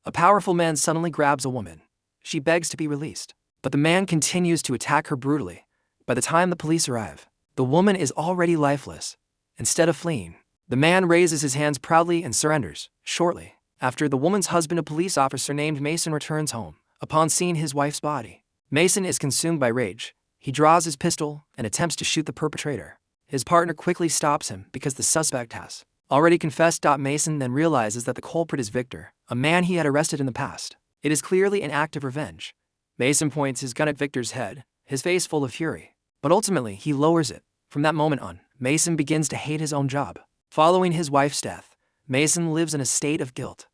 A powerful man suddenly grabs a woman. She begs to be released, but the man continues to attack her brutally. By the time the police arrive, the woman is already lifeless. Instead of fleeing, the man raises his hands proudly and surrenders. Shortly after, the woman's husband, a police officer named Mason, returns home. Upon seeing his wife's body, Mason is consumed by rage. He draws his pistol and attempts to shoot the perpetrator. His partner quickly stops him because the suspect has already confessed. Mason then realizes that the culprit is Victor, a man he had arrested in the past. It is clearly an act of revenge. Mason points his gun at Victor's head, his face full of fury, but ultimately he lowers it. From that moment on, Mason begins to hate his own job. Following his wife's death, Mason lives in a state of guilt.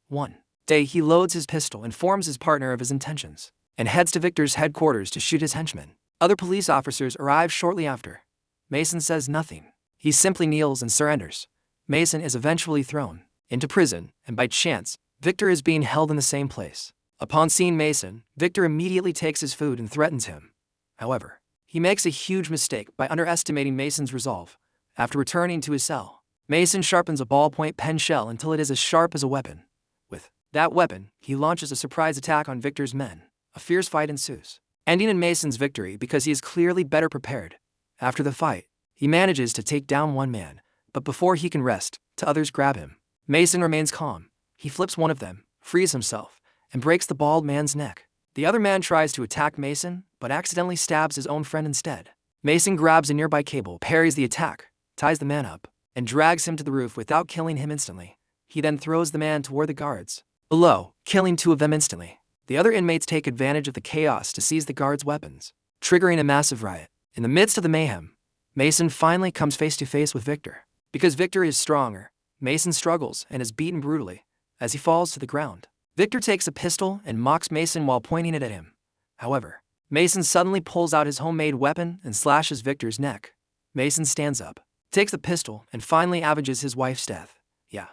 One day, he loads his pistol, informs his partner of his intentions, and heads to Victor's headquarters to shoot his henchmen. Other police officers arrive shortly after. Mason says nothing. He simply kneels and surrenders. Mason is eventually thrown into prison, and by chance, Victor is being held in the same place. Upon seeing Mason, Victor immediately takes his food and threatens him. However, he makes a huge mistake by underestimating Mason's resolve. After returning to his cell, Mason sharpens a ballpoint pen shell until it is as sharp as a weapon. With that weapon, he launches a surprise attack on Victor's men. A fierce fight ensues, ending in Mason's victory because he is clearly better prepared. After the fight, he manages to take down one man, but before he can rest, two others grab him. Mason remains calm. He flips one of them, frees himself, and breaks the bald man's neck. The other man tries to attack Mason, but accidentally stabs his own friend instead. Mason grabs a nearby cable, parries the attack, ties the man up, and drags him to the roof without killing him instantly. He then throws the man toward the guards below, killing two of them instantly. The other inmates take advantage of the chaos to seize the guards' weapons, triggering a massive riot. In the midst of the mayhem, Mason finally comes face to face with Victor. Because Victor is stronger, Mason struggles and is beaten brutally as he falls to the ground. Victor takes a pistol and mocks Mason while pointing it at him. However, Mason suddenly pulls out his homemade weapon and slashes Victor's neck. Mason stands up, takes the pistol, and finally avenges his wife's death. Yeah,